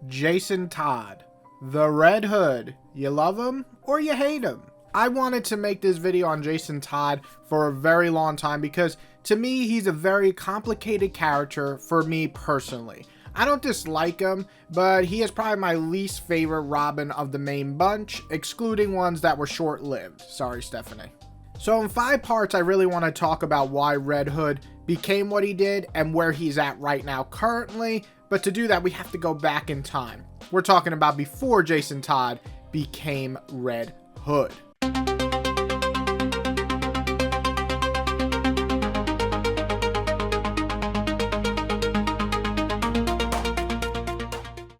Jason Todd, the Red Hood. You love him or you hate him? I wanted to make this video on Jason Todd for a very long time because to me, he's a very complicated character for me personally. I don't dislike him, but he is probably my least favorite Robin of the main bunch, excluding ones that were short-lived. Sorry, Stephanie. So in 5 parts, I really want to talk about why Red Hood became what he did and where he's at right now currently. But to do that, we have to go back in time. We're talking about before Jason Todd became Red Hood.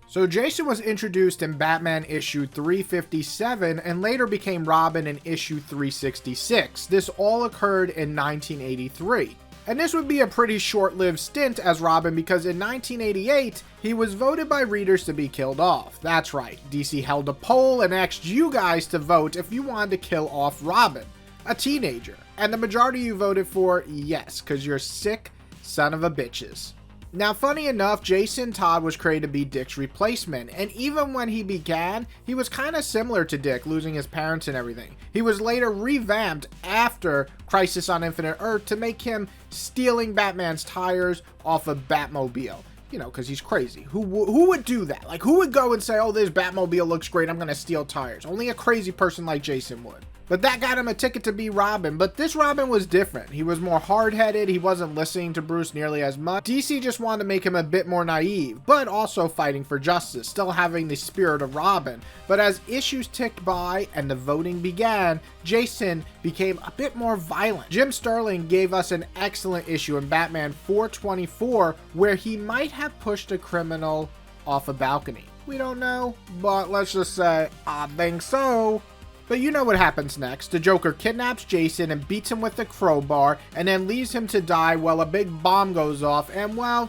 So Jason was introduced in Batman issue 357 and later became Robin in issue 366. This all occurred in 1983. And this would be a pretty short-lived stint as Robin because in 1988, he was voted by readers to be killed off. That's right, DC held a poll and asked you guys to vote if you wanted to kill off Robin, a teenager. And the majority of you voted for yes, because you're sick son of a bitches. Now, funny enough, Jason Todd was created to be Dick's replacement, and even when he began, he was kind of similar to Dick, losing his parents and everything. He was later revamped after Crisis on Infinite Earth to make him stealing Batman's tires off a Batmobile. You know, because he's crazy. Who would do that? Like, who would go and say, oh, this Batmobile looks great, I'm going to steal tires? Only a crazy person like Jason would. But that got him a ticket to be Robin. But this Robin was different. He was more hard-headed. He wasn't listening to Bruce nearly as much. DC just wanted to make him a bit more naive, but also fighting for justice, still having the spirit of Robin. But as issues ticked by and the voting began, Jason became a bit more violent. Jim Sterling gave us an excellent issue in Batman 424 where he might have pushed a criminal off a balcony. We don't know, but let's just say, I think so. But you know what happens next. The Joker kidnaps Jason and beats him with a crowbar and then leaves him to die while a big bomb goes off and, well,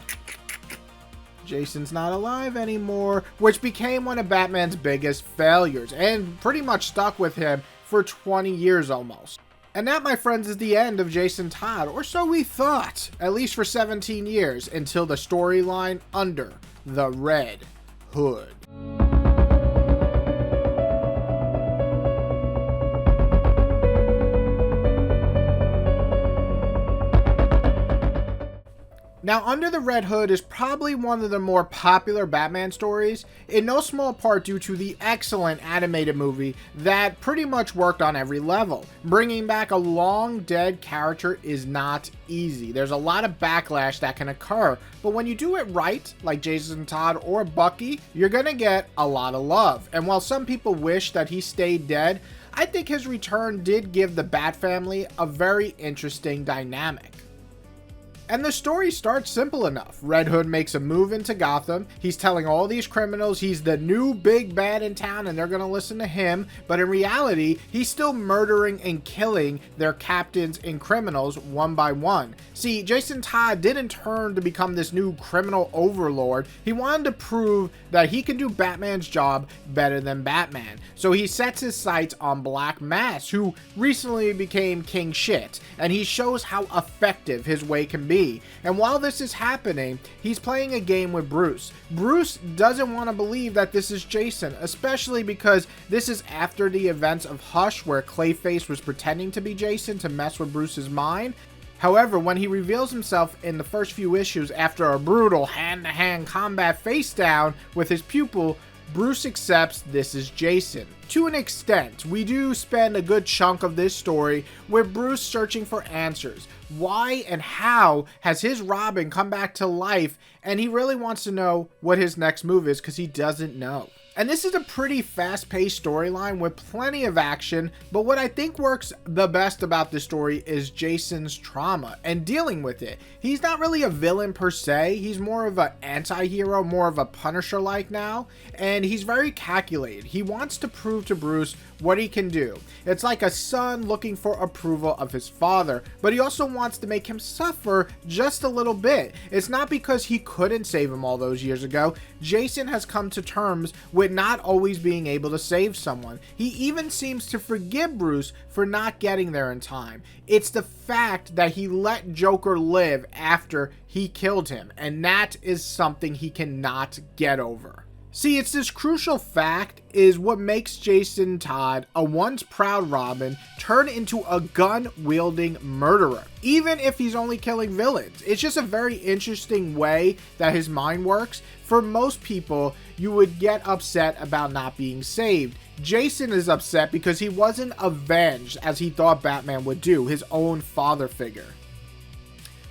Jason's not alive anymore, which became one of Batman's biggest failures and pretty much stuck with him for 20 years almost. And that, my friends, is the end of Jason Todd, or so we thought, at least for 17 years, until the storyline Under the Red Hood. Now, Under the Red Hood is probably one of the more popular Batman stories, in no small part due to the excellent animated movie that pretty much worked on every level. Bringing back a long-dead character is not easy. There's a lot of backlash that can occur, but when you do it right, like Jason Todd or Bucky, you're gonna get a lot of love. And while some people wish that he stayed dead, I think his return did give the Bat family a very interesting dynamic. And the story starts simple enough. Red Hood makes a move into Gotham. He's telling all these criminals he's the new big bad in town and they're going to listen to him. But in reality, he's still murdering and killing their captains and criminals one by one. See, Jason Todd didn't turn to become this new criminal overlord. He wanted to prove that he can do Batman's job better than Batman. So he sets his sights on Black Mask, who recently became King Shit. And he shows how effective his way can be. And while this is happening, he's playing a game with Bruce. Bruce doesn't want to believe that this is Jason, especially because this is after the events of Hush, where Clayface was pretending to be Jason to mess with Bruce's mind. However, when he reveals himself in the first few issues after a brutal hand-to-hand combat face down with his pupil, Bruce accepts this is Jason. To an extent, we do spend a good chunk of this story with Bruce searching for answers. Why and how has his Robin come back to life? And he really wants to know what his next move is because he doesn't know. And this is a pretty fast-paced storyline with plenty of action, but what I think works the best about this story is Jason's trauma and dealing with it. He's not really a villain per se, he's more of an anti-hero, more of a Punisher-like now, and he's very calculated. He wants to prove to Bruce what he can do. It's like a son looking for approval of his father, but he also wants to make him suffer just a little bit. It's not because he couldn't save him all those years ago. Jason has come to terms with not always being able to save someone. He even seems to forgive Bruce for not getting there in time. It's the fact that he let Joker live after he killed him, and that is something he cannot get over. See, it's this crucial fact is what makes Jason Todd, a once proud Robin, turn into a gun-wielding murderer, even if he's only killing villains. It's just a very interesting way that his mind works. For most people, you would get upset about not being saved. Jason is upset because he wasn't avenged as he thought Batman would do, his own father figure.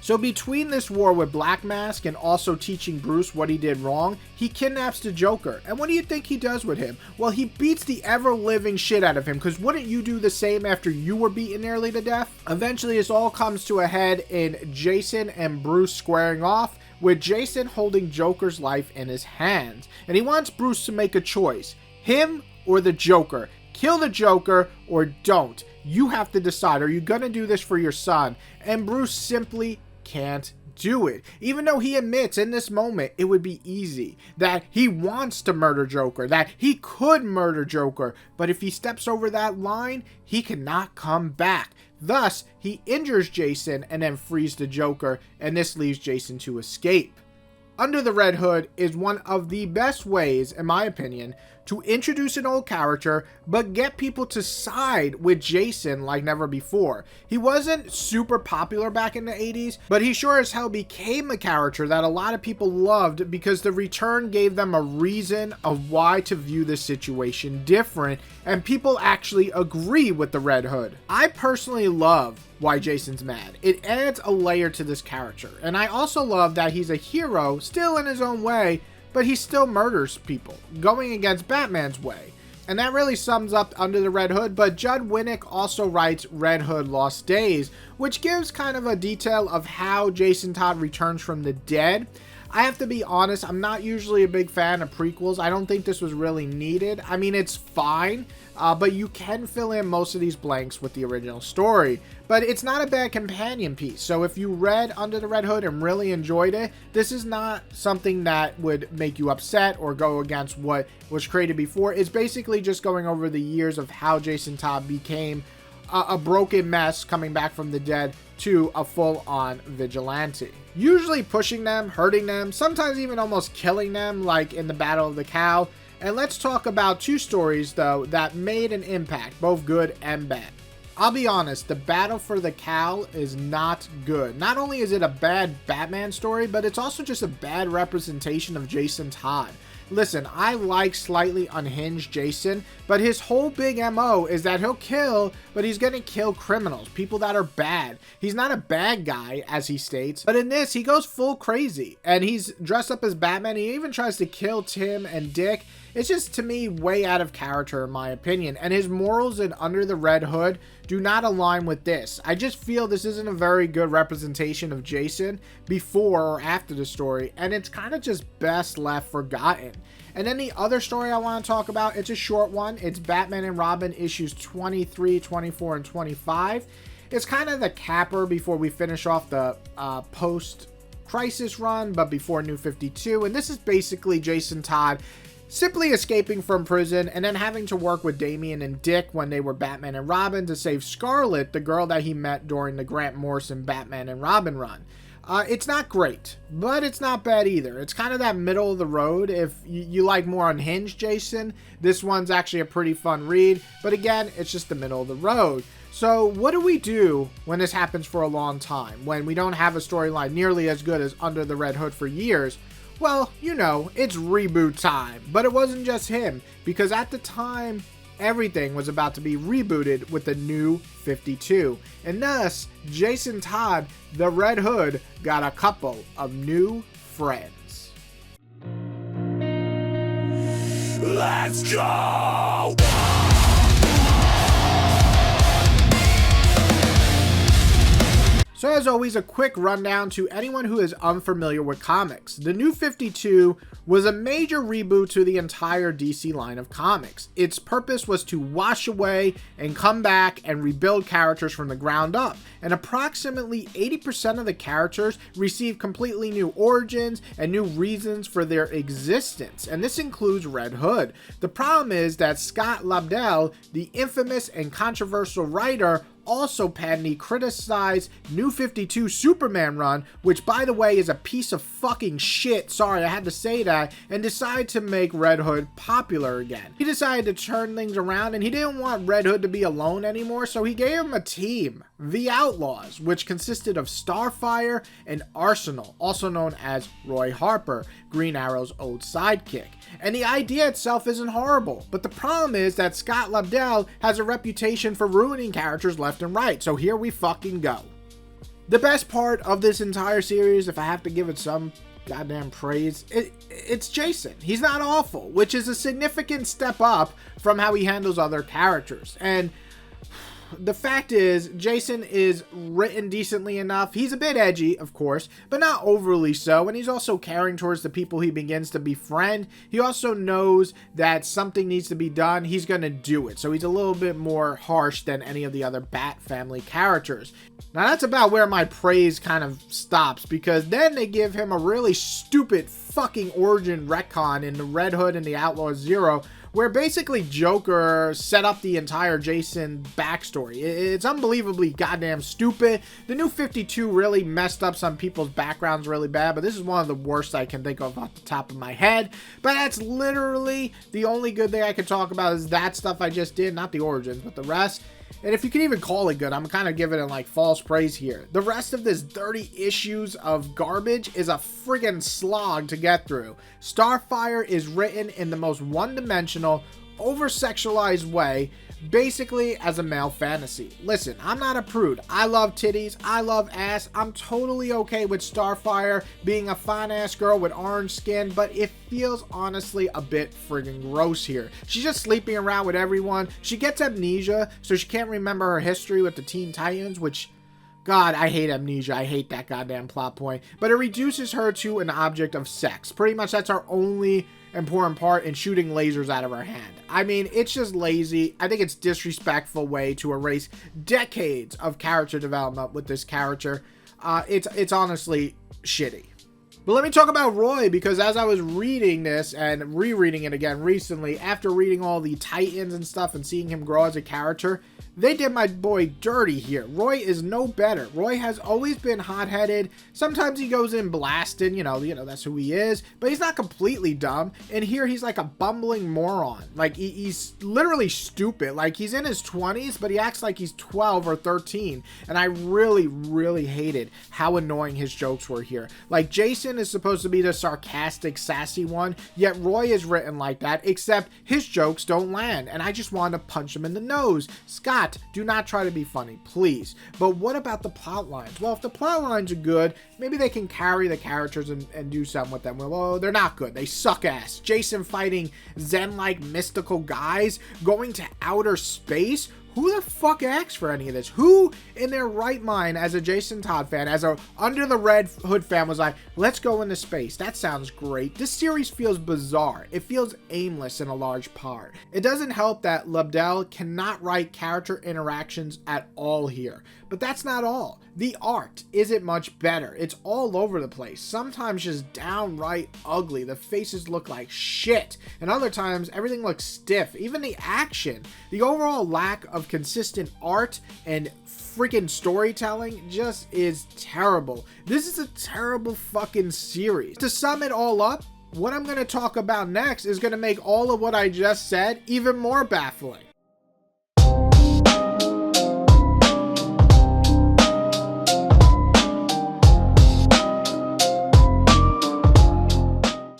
So between this war with Black Mask and also teaching Bruce what he did wrong, he kidnaps the Joker. And what do you think he does with him? Well, he beats the ever-living shit out of him, because wouldn't you do the same after you were beaten nearly to death? Eventually, this all comes to a head in Jason and Bruce squaring off, with Jason holding Joker's life in his hands. And he wants Bruce to make a choice. Him or the Joker. Kill the Joker or don't. You have to decide. Are you going to do this for your son? And Bruce simply can't do it, even though he admits in this moment it would be easy, that he wants to murder Joker, that he could murder Joker, but if he steps over that line, he cannot come back. Thus, he injures Jason and then frees the Joker, and this leaves Jason to escape. Under the Red Hood is one of the best ways, in my opinion, to introduce an old character, but get people to side with Jason like never before. He wasn't super popular back in the 80s, but he sure as hell became a character that a lot of people loved because the return gave them a reason of why to view the situation different, and people actually agree with the Red Hood. I personally love why Jason's mad. It adds a layer to this character, and I also love that he's a hero, still in his own way, but he still murders people, going against Batman's way. And that really sums up Under the Red Hood, but Judd Winnick also writes Red Hood Lost Days, which gives kind of a detail of how Jason Todd returns from the dead. I have to be honest, I'm not usually a big fan of prequels. I don't think this was really needed. I mean, it's fine, but you can fill in most of these blanks with the original story. But it's not a bad companion piece. So if you read Under the Red Hood and really enjoyed it, this is not something that would make you upset or go against what was created before. It's basically just going over the years of how Jason Todd became a broken mess coming back from the dead to a full-on vigilante. Usually pushing them, hurting them, sometimes even almost killing them, like in the Battle of the Cow. And let's talk about two stories, though, that made an impact, both good and bad. I'll be honest, the Battle for the Cow is not good. Not only is it a bad Batman story, but it's also just a bad representation of Jason Todd. Listen, I like slightly unhinged Jason, but his whole big MO is that he'll kill, but he's gonna kill criminals, people that are bad. He's not a bad guy, as he states, but in this, he goes full crazy, and he's dressed up as Batman. He even tries to kill Tim and Dick. It's just, to me, way out of character, in my opinion, and his morals in Under the Red Hood do not align with this. I just feel this isn't a very good representation of Jason before or after the story, and it's kind of just best left forgotten. And then the other story I want to talk about, it's a short one. It's Batman and Robin issues 23, 24, and 25. It's kind of the capper before we finish off the post-crisis run, but before New 52, and this is basically Jason Todd simply escaping from prison and then having to work with Damian and Dick when they were Batman and Robin to save Scarlet, the girl that he met during the Grant Morrison Batman and Robin run. It's not great, but it's not bad either. It's kind of that middle of the road. If you like more unhinged Jason, this one's actually a pretty fun read, but again, it's just the middle of the road. So what do we do when this happens for a long time, when we don't have a storyline nearly as good as Under the Red Hood for years? Well, you know, it's reboot time. But it wasn't just him, because at the time, everything was about to be rebooted with the New 52. And thus, Jason Todd, the Red Hood, got a couple of new friends. Let's go! So as always, a quick rundown to anyone who is unfamiliar with comics. The New 52 was a major reboot to the entire DC line of comics. Its purpose was to wash away and come back and rebuild characters from the ground up. And approximately 80% of the characters received completely new origins and new reasons for their existence. And this includes Red Hood. The problem is that Scott Lobdell, the infamous and controversial writer, also patently criticized New 52 Superman run, which by the way is a piece of fucking shit, sorry I had to say that, and decided to make Red Hood popular again. He decided to turn things around, and he didn't want Red Hood to be alone anymore, so he gave him a team, the Outlaws, which consisted of Starfire and Arsenal, also known as Roy Harper, Green Arrow's old sidekick. And the idea itself isn't horrible, but the problem is that Scott Lobdell has a reputation for ruining characters left and right, so here we fucking go. The best part of this entire series, if I have to give it some goddamn praise, it's Jason. He's not awful, which is a significant step up from how he handles other characters. And the fact is, Jason is written decently enough. He's a bit edgy, of course, but not overly so, and he's also caring towards the people he begins to befriend. He also knows that something needs to be done. He's going to do it, so he's a little bit more harsh than any of the other Bat family characters. Now, that's about where my praise kind of stops, because then they give him a really stupid fucking origin retcon in the Red Hood and the Outlaw Zero, where basically Joker set up the entire Jason backstory. It's unbelievably goddamn stupid. The New 52 really messed up some people's backgrounds really bad, but this is one of the worst I can think of off the top of my head. But that's literally the only good thing I can talk about is that stuff I just did, not the origins, but the rest. And if you can even call it good, I'm kind of giving it like false praise here. The rest of this 30 issues of garbage is a friggin' slog to get through. Starfire is written in the most one-dimensional, over-sexualized way, basically as a male fantasy. Listen, I'm not a prude. I love titties. I love ass. I'm totally okay with Starfire being a fine-ass girl with orange skin, but it feels honestly a bit friggin' gross here. She's just sleeping around with everyone. She gets amnesia, so she can't remember her history with the Teen Titans, which, God, I hate amnesia. I hate that goddamn plot point. But it reduces her to an object of sex. Pretty much that's our only important part in shooting lasers out of her hand. I mean, it's just lazy. I think it's disrespectful way to erase decades of character development with this character. It's honestly shitty. But let me talk about Roy, because as I was reading this and rereading it again recently, after reading all the Titans and stuff and seeing him grow as a character, they did my boy dirty here. Roy is no better. Roy has always been hot-headed. Sometimes he goes in blasting, you know, that's who he is, but he's not completely dumb. And here he's like a bumbling moron. Like he's literally stupid. Like he's in his 20s, but he acts like he's 12 or 13. And I really, really hated how annoying his jokes were here. Like Jason is supposed to be the sarcastic, sassy one, yet Roy is written like that, except his jokes don't land. And I just wanted to punch him in the nose. Scott, do not try to be funny, please. But what about the plot lines? Well, if the plot lines are good, maybe they can carry the characters and do something with them. Well, they're not good. They suck ass. Jason fighting Zen-like mystical guys, going to outer space. Who the fuck asked for any of this? Who in their right mind, as a Jason Todd fan, as a Under the Red Hood fan, was like, let's go into space? That sounds great. This series feels bizarre. It feels aimless in a large part. It doesn't help that Lobdell cannot write character interactions at all here. But that's not all. The art isn't much better. It's all over the place. Sometimes just downright ugly. The faces look like shit. And other times, everything looks stiff. Even the action. The overall lack of consistent art and freaking storytelling just is terrible. This is a terrible fucking series. To sum it all up, what I'm going to talk about next is going to make all of what I just said even more baffling.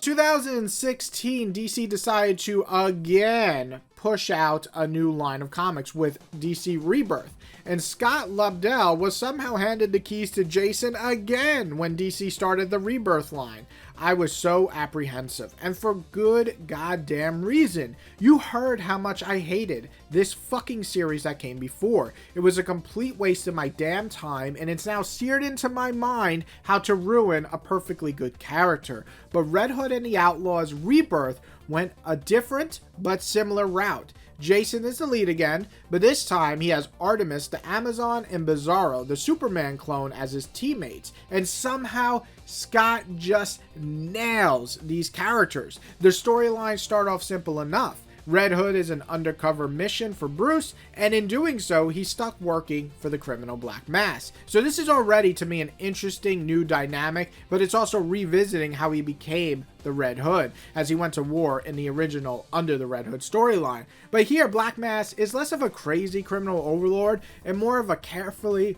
2016, DC decided to again push out a new line of comics with DC Rebirth. And Scott Lobdell was somehow handed the keys to Jason again when DC started the Rebirth line. I was so apprehensive, and for good goddamn reason. You heard how much I hated this fucking series that came before. It was a complete waste of my damn time, and it's now seared into my mind how to ruin a perfectly good character. But Red Hood and the Outlaws Rebirth went a different but similar route. Jason is the lead again, but this time he has Artemis, the Amazon, and Bizarro, the Superman clone, as his teammates. And somehow, Scott just nails these characters. Their storylines start off simple enough, Red Hood is an undercover mission for Bruce, and in doing so, he's stuck working for the criminal Black Mass. So this is already, to me, an interesting new dynamic, but it's also revisiting how he became the Red Hood, as he went to war in the original Under the Red Hood storyline. But here, Black Mass is less of a crazy criminal overlord, and more of a carefully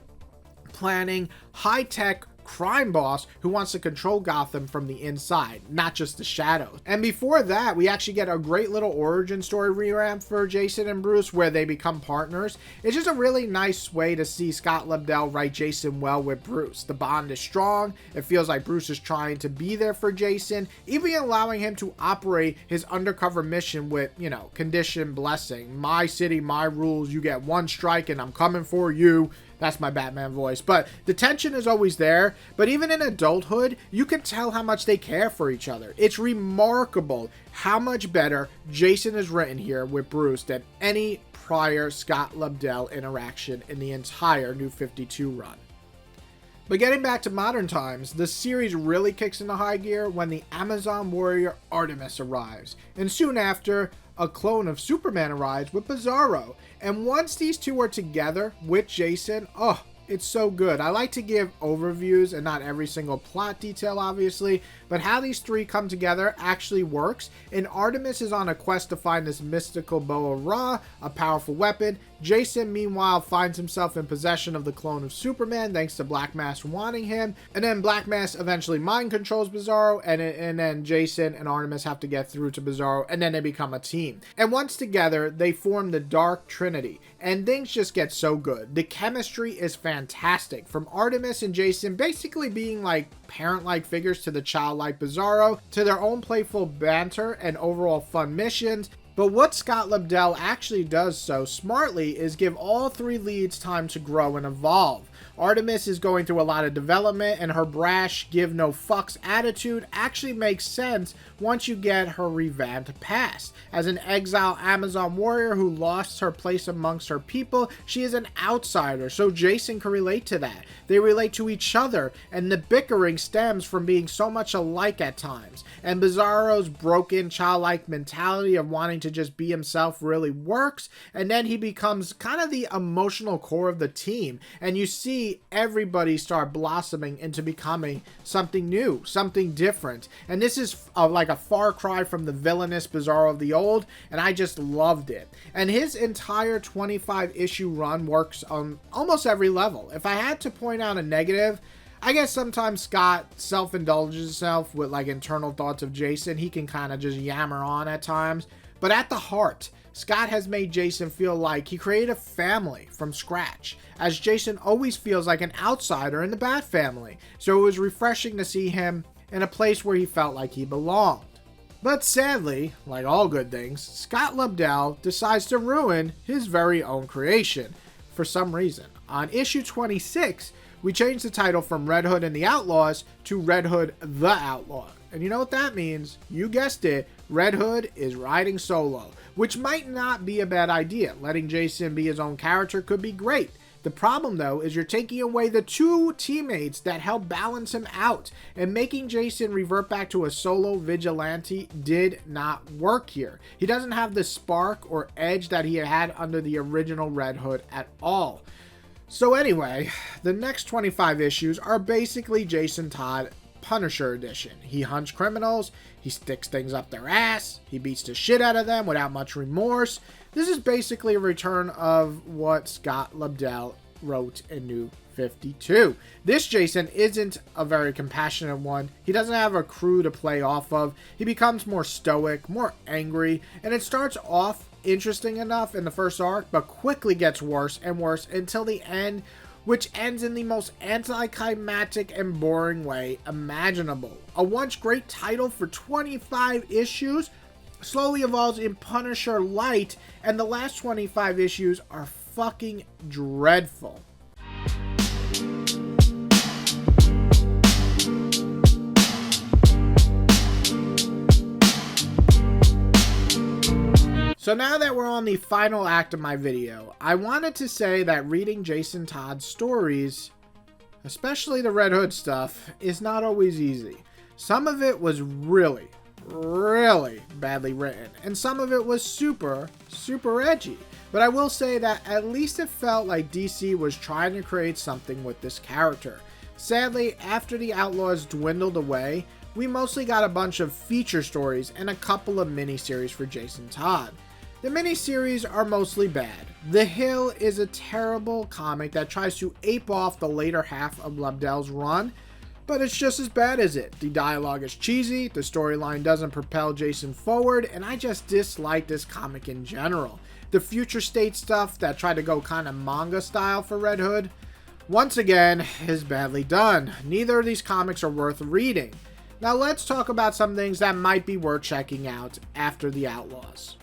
planning, high-tech crime boss who wants to control Gotham from the inside, not just the shadows. And before that, we actually get a great little origin story revamp for Jason and Bruce where they become partners. It's just a really nice way to see Scott Lobdell write Jason well with Bruce. The bond is strong. It feels like Bruce is trying to be there for Jason, even allowing him to operate his undercover mission with, you know, condition blessing. My city, my rules, you get one strike and I'm coming for you. That's my Batman voice. But the tension is always there. But even in adulthood, you can tell how much they care for each other. It's remarkable how much better Jason is written here with Bruce than any prior Scott Lobdell interaction in the entire New 52 run. But getting back to modern times, the series really kicks into high gear when the Amazon warrior Artemis arrives. And soon after, a clone of Superman arrives with Bizarro. And once these two are together with Jason, oh, it's so good. I like to give overviews and not every single plot detail, obviously, but how these three come together actually works. And Artemis is on a quest to find this mystical bow of Ra, a powerful weapon. Jason, meanwhile, finds himself in possession of the clone of Superman thanks to Black Mass wanting him. And then Black Mass eventually mind controls Bizarro, and then Jason and Artemis have to get through to Bizarro, and then they become a team. And once together, they form the Dark Trinity. And things just get so good. The chemistry is fantastic. From Artemis and Jason basically being like parent-like figures to the childlike Bizarro, to their own playful banter and overall fun missions. But what Scott Lobdell actually does so smartly is give all three leads time to grow and evolve. Artemis is going through a lot of development, and her brash, give no fucks attitude actually makes sense once you get her revamped past. As an exile Amazon warrior who lost her place amongst her people, she is an outsider, so Jason can relate to that. They relate to each other, and the bickering stems from being so much alike at times. And Bizarro's broken childlike mentality of wanting to just be himself really works, and then he becomes kind of the emotional core of the team, and you see everybody start blossoming into becoming something new, something different. And this is like a far cry from the villainous Bizarro of the old, and I just loved it. And his entire 25 issue run works on almost every level. If I had to point out a negative, I guess sometimes Scott self-indulges himself with like internal thoughts of Jason. He can kind of just yammer on at times. But at the heart, Scott has made Jason feel like he created a family from scratch, as Jason always feels like an outsider in the Bat family. So it was refreshing to see him in a place where he felt like he belonged. But sadly, like all good things, Scott Lobdell decides to ruin his very own creation for some reason. On issue 26, we changed the title from Red Hood and the Outlaws to Red Hood the Outlaw. And you know what that means? You guessed it, Red Hood is riding solo, which might not be a bad idea. Letting Jason be his own character could be great. The problem, though, is you're taking away the two teammates that help balance him out, and making Jason revert back to a solo vigilante did not work here. He doesn't have the spark or edge that he had under the original Red Hood at all. So anyway, the next 25 issues are basically Jason Todd Punisher edition. He hunts criminals, he sticks things up their ass, he beats the shit out of them without much remorse. This is basically a return of what Scott Lobdell wrote in New 52. This Jason isn't a very compassionate one. He doesn't have a crew to play off of. He becomes more stoic, more angry, and it starts off interesting enough in the first arc, but quickly gets worse and worse until the end, which ends in the most anticlimactic and boring way imaginable. A once great title for 25 issues slowly evolves in Punisher Light, and the last 25 issues are fucking dreadful. So now that we're on the final act of my video, I wanted to say that reading Jason Todd's stories, especially the Red Hood stuff, is not always easy. Some of it was really really badly written, and some of it was super edgy. But I will say that at least it felt like DC was trying to create something with this character. Sadly, after the Outlaws dwindled away, we mostly got a bunch of feature stories and a couple of miniseries for Jason Todd. The miniseries are mostly bad. The Hill is a terrible comic that tries to ape off the later half of Lobdell's run, but it's just as bad as it. The dialogue is cheesy, the storyline doesn't propel Jason forward, and I just dislike this comic in general. The future state stuff that tried to go kind of manga style for Red Hood, once again, is badly done. Neither of these comics are worth reading. Now let's talk about some things that might be worth checking out after the Outlaws.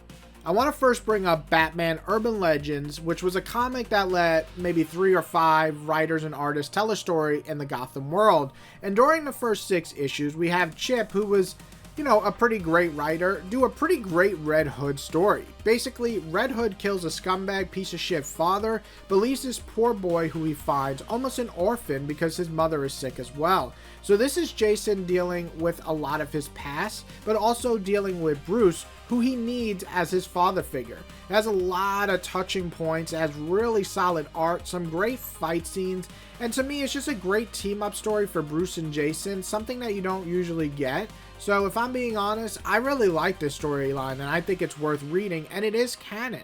I want to first bring up Batman Urban Legends, which was a comic that let maybe 3 or 5 writers and artists tell a story in the Gotham world. And during the first 6 issues, we have Chip, who was, a pretty great writer, do a pretty great Red Hood story. Basically, Red Hood kills a scumbag piece of shit father, but leaves this poor boy who he finds almost an orphan because his mother is sick as well. So this is Jason dealing with a lot of his past, but also dealing with Bruce, who he needs as his father figure. It has a lot of touching points, it has really solid art, some great fight scenes, and to me it's just a great team up story for Bruce and Jason, something that you don't usually get. So if I'm being honest, I really like this storyline and I think it's worth reading, and it is canon.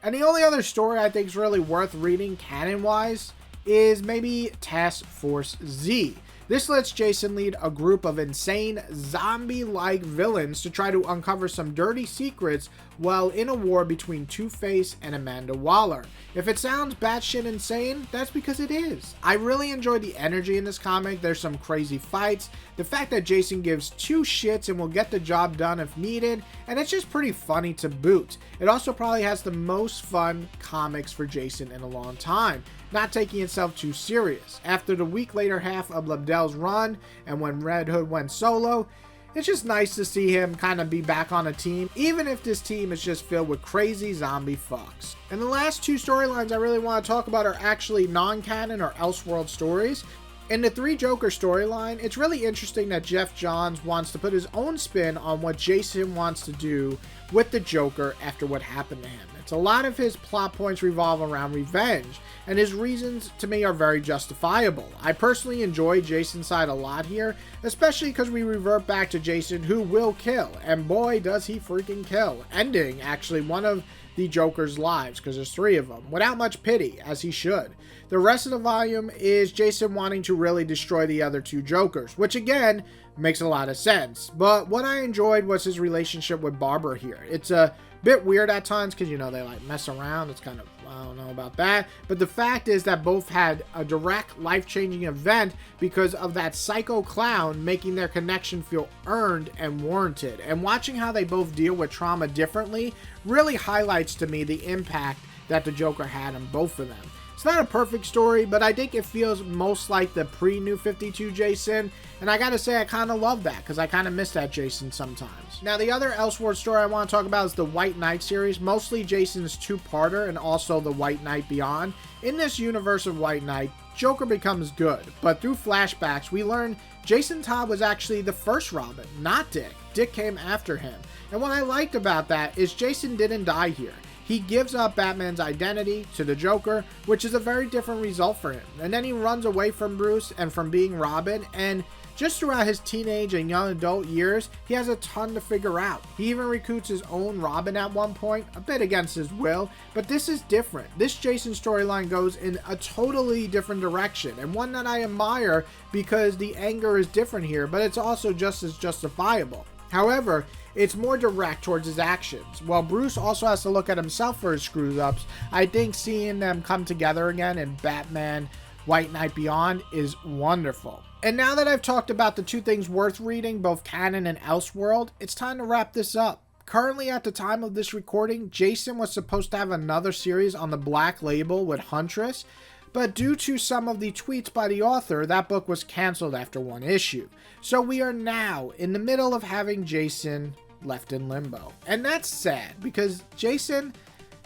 And the only other story I think is really worth reading canon wise is maybe Task Force Z. This lets Jason lead a group of insane, zombie-like villains to try to uncover some dirty secrets while in a war between Two-Face and Amanda Waller. If it sounds batshit insane, that's because it is. I really enjoy the energy in this comic. There's some crazy fights, the fact that Jason gives 2 shits and will get the job done if needed, and it's just pretty funny to boot. It also probably has the most fun comics for Jason in a long time, not taking itself too serious. After the week later half of Lobdell's run, and when Red Hood went solo, it's just nice to see him kind of be back on a team, even if this team is just filled with crazy zombie fucks. And the last 2 storylines I really want to talk about are actually non-canon or Elseworld stories. In the 3 Joker storyline, it's really interesting that Jeff Johns wants to put his own spin on what Jason wants to do with the Joker after what happened to him. It's a lot of his plot points revolve around revenge, and his reasons to me are very justifiable. I personally enjoy Jason's side a lot here, especially because we revert back to Jason who will kill, and boy does he freaking kill, ending actually one of the Joker's lives, because there's 3 of them, without much pity, as he should. The rest of the volume is Jason wanting to really destroy the other 2 Jokers, which again, makes a lot of sense. But what I enjoyed was his relationship with Barbara here. It's a bit weird at times, because, they like mess around. It's kind of, I don't know about that. But the fact is that both had a direct life-changing event because of that psycho clown, making their connection feel earned and warranted. And watching how they both deal with trauma differently really highlights to me the impact that the Joker had on both of them. It's not a perfect story, but I think it feels most like the pre-New 52 Jason, and I gotta say I kind of love that, because I kind of miss that Jason sometimes. Now the other Elseworld story I want to talk about is the White Knight series, mostly Jason's 2-parter and also the White Knight Beyond. In this universe of White Knight, Joker becomes good, but through flashbacks we learn Jason Todd was actually the first Robin, not Dick. Dick came after him, and what I liked about that is Jason didn't die here. He gives up Batman's identity to the Joker, which is a very different result for him. And then he runs away from Bruce and from being Robin, and just throughout his teenage and young adult years, he has a ton to figure out. He even recruits his own Robin at one point, a bit against his will, but this is different. This Jason storyline goes in a totally different direction, and one that I admire because the anger is different here, but it's also just as justifiable. However, it's more direct towards his actions. While Bruce also has to look at himself for his screws-ups, I think seeing them come together again in Batman White Knight Beyond is wonderful. And now that I've talked about the 2 things worth reading, both canon and Elseworld, it's time to wrap this up. Currently, at the time of this recording, Jason was supposed to have another series on the Black Label with Huntress, but due to some of the tweets by the author, that book was canceled after 1 issue. So we are now in the middle of having Jason left in limbo. And that's sad, because Jason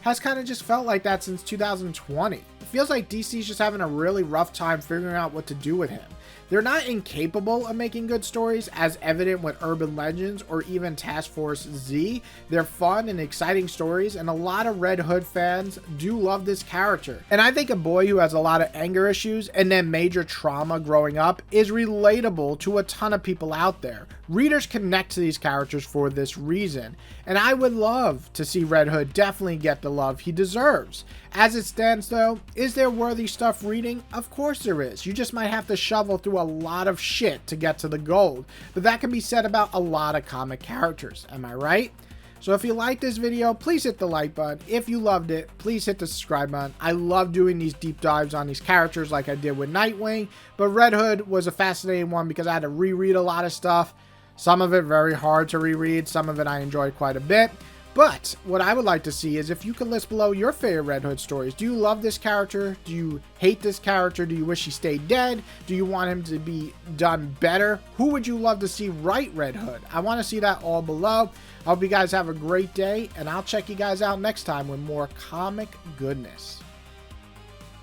has kind of just felt like that since 2020. It feels like DC's just having a really rough time figuring out what to do with him. They're not incapable of making good stories, as evident with Urban Legends or even Task Force Z. They're fun and exciting stories, and a lot of Red Hood fans do love this character. And I think a boy who has a lot of anger issues and then major trauma growing up is relatable to a ton of people out there. Readers connect to these characters for this reason, and I would love to see Red Hood definitely get the love he deserves. As it stands though, is there worthy stuff reading? Of course there is. You just might have to shovel through a lot of shit to get to the gold, but that can be said about a lot of comic characters, am I right? So if you liked this video, please hit the like button. If you loved it, please hit the subscribe button. I love doing these deep dives on these characters like I did with Nightwing, but Red Hood was a fascinating one because I had to reread a lot of stuff. Some of it very hard to reread, some of it I enjoyed quite a bit. But what I would like to see is if you could list below your favorite Red Hood stories. Do you love this character? Do you hate this character? Do you wish he stayed dead? Do you want him to be done better? Who would you love to see write Red Hood? I want to see that all below. I hope you guys have a great day, and I'll check you guys out next time with more comic goodness.